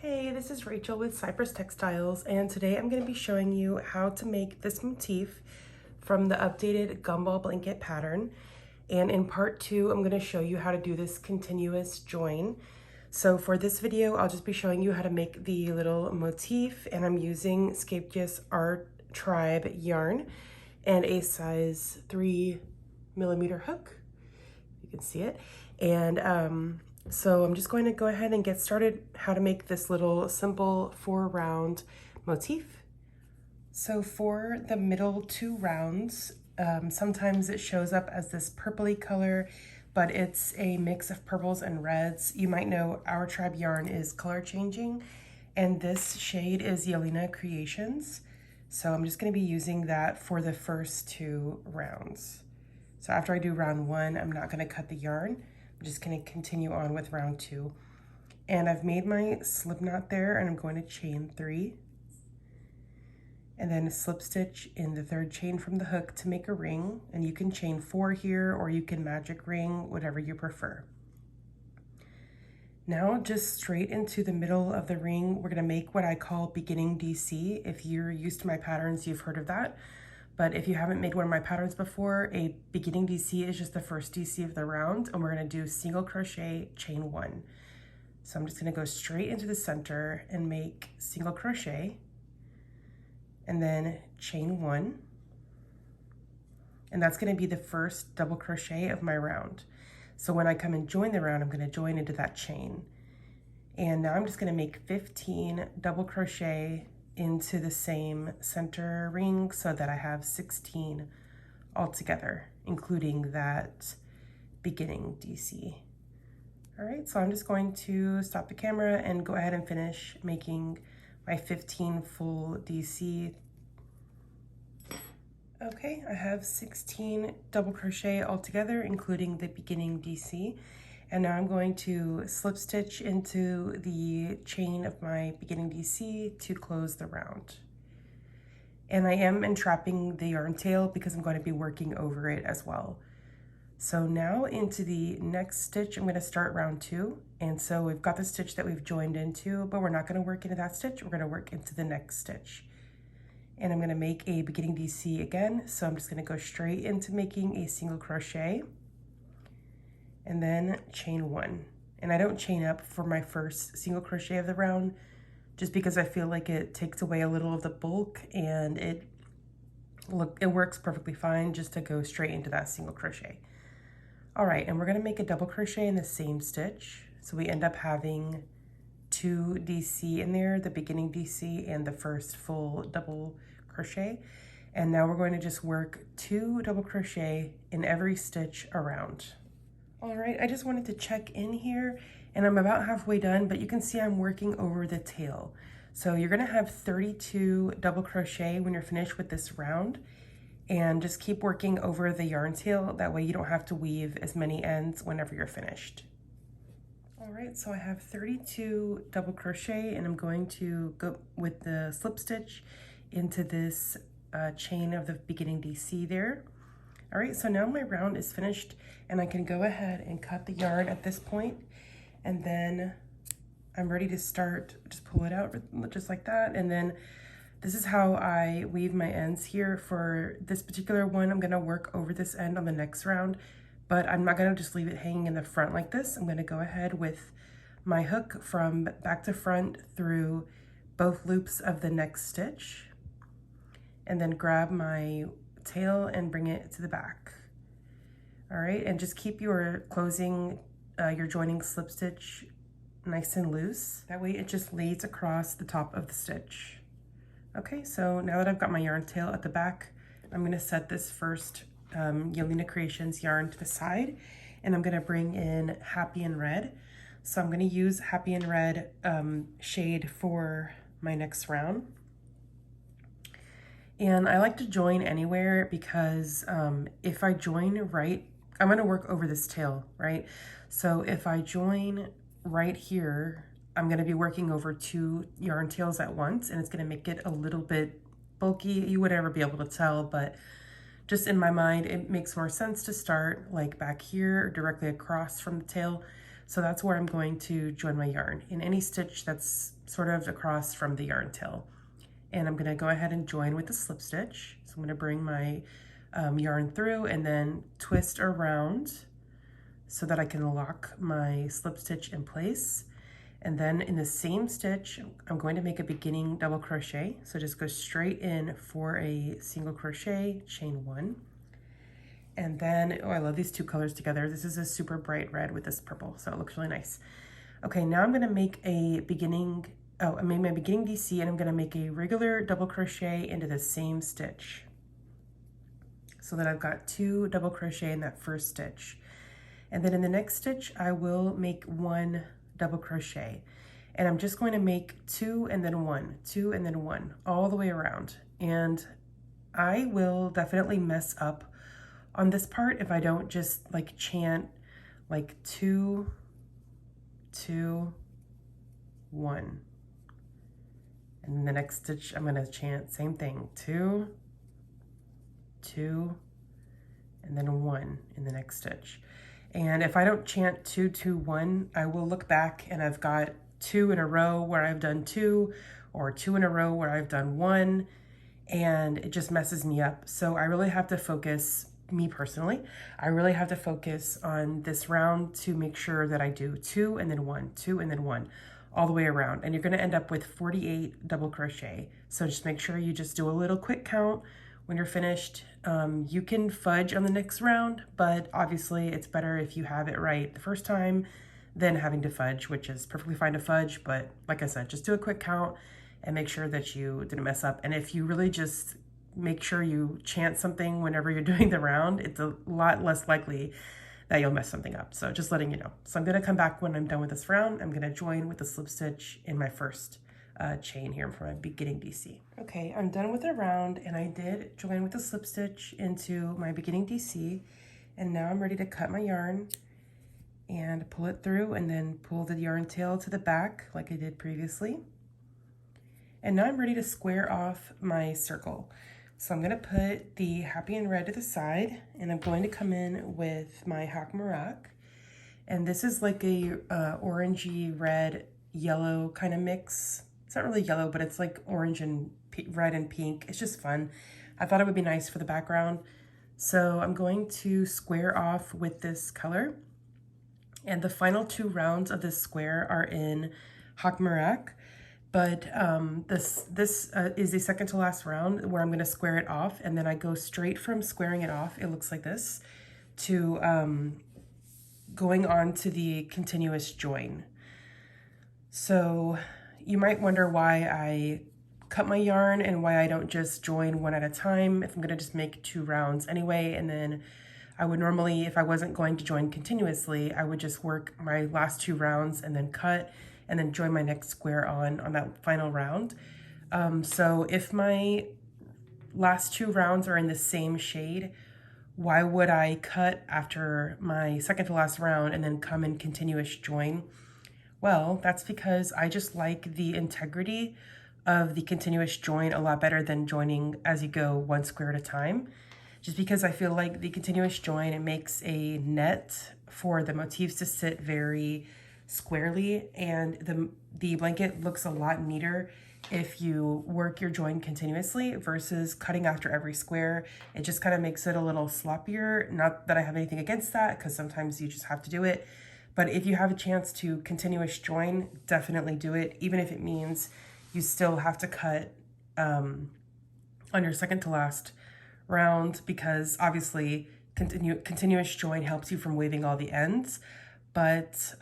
Hey, this is Rachel with Cypress Textiles, and today I'm going to be showing you how to make this motif from the updated Gumball Blanket Pattern. And in part 2, I'm going to show you how to do this continuous join. So for this video, I'll just be showing you how to make the little motif, and I'm using Scapeus Art Tribe yarn and a size 3mm hook. You can see it. And so I'm just going to go ahead and get started how to make this little simple 4-round motif. So for the middle 2 rounds, sometimes it shows up as this purpley color, but it's a mix of purples and reds. You might know our tribe yarn is color changing, and this shade is Yelena Creations. So I'm just going to be using that for the first 2 rounds. So after I do round 1, I'm not going to cut the yarn. I'm just going to continue on with round 2. And I've made my slip knot there, and I'm going to chain 3. And then slip stitch in the 3rd chain from the hook to make a ring. And you can chain 4 here, or you can magic ring, whatever you prefer. Now just straight into the middle of the ring, we're going to make what I call beginning DC. If you're used to my patterns, you've heard of that. But if you haven't made one of my patterns before, a beginning DC is just the first DC of the round, and we're going to do single crochet, chain 1. So I'm just going to go straight into the center and make single crochet, and then chain 1. And that's going to be the first double crochet of my round. So when I come and join the round, I'm going to join into that chain. And now I'm just going to make 15 double crochet into the same center ring so that I have 16 altogether, including that beginning DC. All right, so I'm just going to stop the camera and go ahead and finish making my 15 full DC. Okay, I have 16 double crochet altogether, including the beginning DC. And now I'm going to slip stitch into the chain of my beginning DC to close the round. And I am entrapping the yarn tail because I'm going to be working over it as well. So now into the next stitch, I'm going to start round 2. And so we've got the stitch that we've joined into, but we're not going to work into that stitch. We're going to work into the next stitch. And I'm going to make a beginning DC again. So I'm just going to go straight into making a single crochet, and then chain 1. And I don't chain up for my first single crochet of the round, just because I feel like it takes away a little of the bulk, and it works perfectly fine just to go straight into that single crochet. All right, and we're gonna make a double crochet in the same stitch. So we end up having 2 DC in there, the beginning DC and the first full double crochet. And now we're going to just work 2 double crochet in every stitch around. All right, I just wanted to check in here, and I'm about halfway done, but you can see I'm working over the tail. So you're gonna have 32 double crochet when you're finished with this round, and just keep working over the yarn tail. That way you don't have to weave as many ends whenever you're finished. All right, so I have 32 double crochet, and I'm going to go with the slip stitch into this chain of the beginning DC there. All right, so now my round is finished, and I can go ahead and cut the yarn at this point, and then I'm ready to start. Just pull it out just like that, and then this is how I weave my ends here. For this particular one, I'm gonna work over this end on the next round, but I'm not gonna just leave it hanging in the front like this. I'm gonna go ahead with my hook from back to front through both loops of the next stitch, and then grab my tail and bring it to the back. All right, and just keep your closing, your joining slip stitch nice and loose. That way it just lays across the top of the stitch. Okay, so now that I've got my yarn tail at the back, I'm gonna set this first Yelena Creations yarn to the side, and I'm gonna bring in Happy in Red. So I'm gonna use Happy in Red shade for my next round. And I like to join anywhere because if I join right, I'm gonna work over this tail, right? So if I join right here, I'm gonna be working over 2 yarn tails at once, and it's gonna make it a little bit bulky. You would never be able to tell, but just in my mind, it makes more sense to start like back here, directly across from the tail. So that's where I'm going to join my yarn. In any stitch that's sort of across from the yarn tail. And I'm gonna go ahead and join with the slip stitch. So I'm gonna bring my yarn through and then twist around so that I can lock my slip stitch in place. And then in the same stitch, I'm going to make a beginning double crochet. So just go straight in for a single crochet, chain 1. And then, oh, I love these two colors together. This is a super bright red with this purple, so it looks really nice. Okay, now I'm gonna make a beginning, I made my beginning DC, and I'm gonna make a regular double crochet into the same stitch. So that I've got 2 double crochet in that first stitch. And then in the next stitch, I will make 1 double crochet. And I'm just going to make 2 and then 1, 2 and then 1, all the way around. And I will definitely mess up on this part if I don't just like chant like 2, 2, 1. And in the next stitch, I'm gonna chant same thing, 2, 2, and then 1 in the next stitch. And if I don't chant 2, 2, 1, I will look back and I've got 2 in a row where I've done 2, or 2 in a row where I've done 1, and it just messes me up. So I really have to focus, me personally, I really have to focus on this round to make sure that I do 2 and then 1, 2 and then 1, all the way around. And you're gonna end up with 48 double crochet. So just make sure you just do a little quick count when you're finished. You can fudge on the next round, but obviously it's better if you have it right the first time than having to fudge, which is perfectly fine to fudge. But like I said, just do a quick count and make sure that you didn't mess up. And if you really just make sure you chant something whenever you're doing the round, it's a lot less likely that you'll mess something up. So just letting you know. So I'm gonna come back when I'm done with this round. I'm gonna join with the slip stitch in my first chain here for my beginning DC. Okay, I'm done with the round, and I did join with the slip stitch into my beginning DC, and now I'm ready to cut my yarn and pull it through and then pull the yarn tail to the back like I did previously. And now I'm ready to square off my circle. So I'm gonna put the Happy and Red to the side, and I'm going to come in with my Hak Marak. And this is like a orangey red yellow kind of mix. It's not really yellow, but it's like orange and red and pink. It's just fun. I thought it would be nice for the background. So I'm going to square off with this color. And the final 2 rounds of this square are in Hak Marak. But this is the second to last round where I'm gonna square it off, and then I go straight from squaring it off, it looks like this, to going on to the continuous join. So you might wonder why I cut my yarn and why I don't just join one at a time if I'm gonna just make 2 rounds anyway. And then I would normally, if I wasn't going to join continuously, I would just work my last 2 rounds and then cut and then join my next square on that final round. So if my last 2 rounds are in the same shade, why would I cut after my second to last round and then come in continuous join? Well, that's because I just like the integrity of the continuous join a lot better than joining as you go 1 square at a time. Just because I feel like the continuous join, it makes a net for the motifs to sit very squarely, and the blanket looks a lot neater if you work your join continuously versus cutting after every square. It just kind of makes it a little sloppier. Not that I have anything against that, because sometimes you just have to do it. But if you have a chance to continuous join, definitely do it, even if it means you still have to cut on your second to last round, because obviously continuous join helps you from waving all the ends. But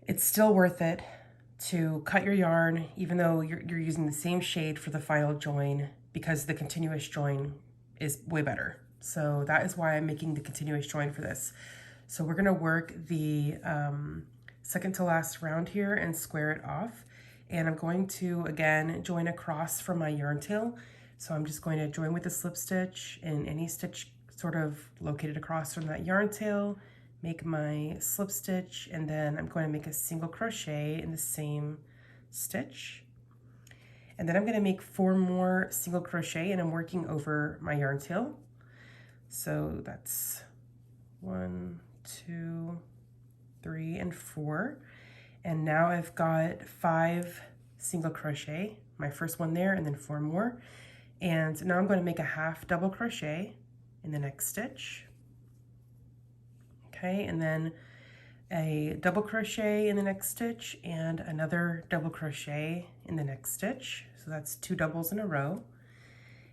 it's still worth it to cut your yarn, even though you're using the same shade for the final join, because the continuous join is way better. So that is why I'm making the continuous join for this. So we're gonna work the second to last round here and square it off. And I'm going to, again, join across from my yarn tail. So I'm just going to join with the slip stitch in any stitch sort of located across from that yarn tail, make my slip stitch, and then I'm going to make a single crochet in the same stitch. And then I'm going to make 4 more single crochet, and I'm working over my yarn tail. So that's 1, 2, 3, and 4. And now I've got 5 single crochet, my first one there, and then 4 more. And now I'm going to make a half double crochet in the next stitch. Okay, and then a double crochet in the next stitch and another double crochet in the next stitch. So that's 2 doubles in a row.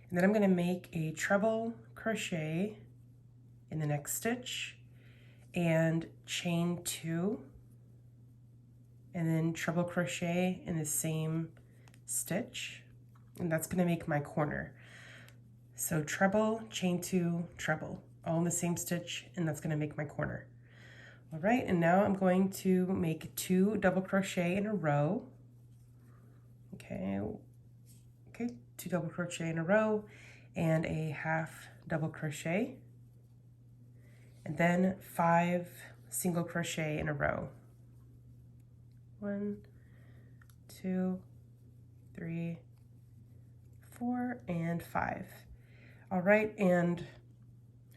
And then I'm going to make a treble crochet in the next stitch and chain 2, and then treble crochet in the same stitch, and that's going to make my corner. So treble, chain 2, treble, all in the same stitch, and that's going to make my corner. All right, and now I'm going to make 2 double crochet in a row. Okay, 2 double crochet in a row and a half double crochet, and then 5 single crochet in a row. 1, 2, 3, 4, and 5. All right, and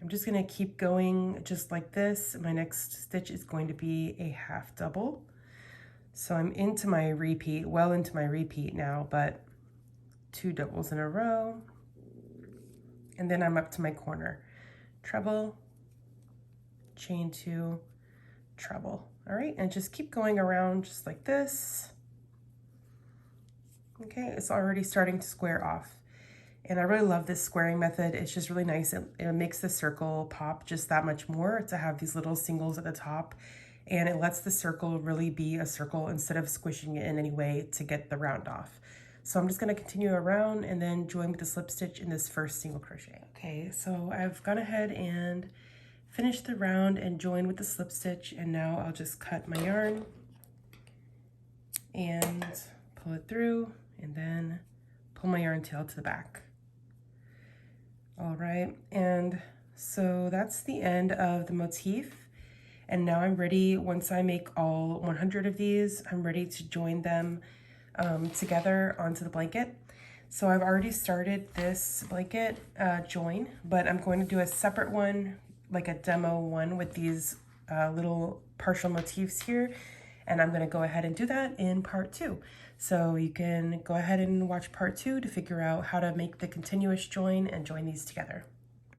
I'm just going to keep going just like this. My next stitch is going to be a half double. So I'm into my repeat, well into my repeat now, but 2 doubles in a row, and then I'm up to my corner. Treble, chain 2, treble. All right, and just keep going around just like this. Okay, it's already starting to square off. And I really love this squaring method. It's just really nice. It makes the circle pop just that much more to have these little singles at the top. And it lets the circle really be a circle instead of squishing it in any way to get the round off. So I'm just going to continue around and then join with the slip stitch in this first single crochet. Okay, so I've gone ahead and finished the round and joined with the slip stitch, and now I'll just cut my yarn and pull it through and then pull my yarn tail to the back. All right, and so that's the end of the motif. And now I'm ready, once I make all 100 of these, I'm ready to join them together onto the blanket. So I've already started this blanket join, but I'm going to do a separate one, like a demo one with these little partial motifs here. And I'm going to go ahead and do that in part 2. So you can go ahead and watch part 2 to figure out how to make the continuous join and join these together.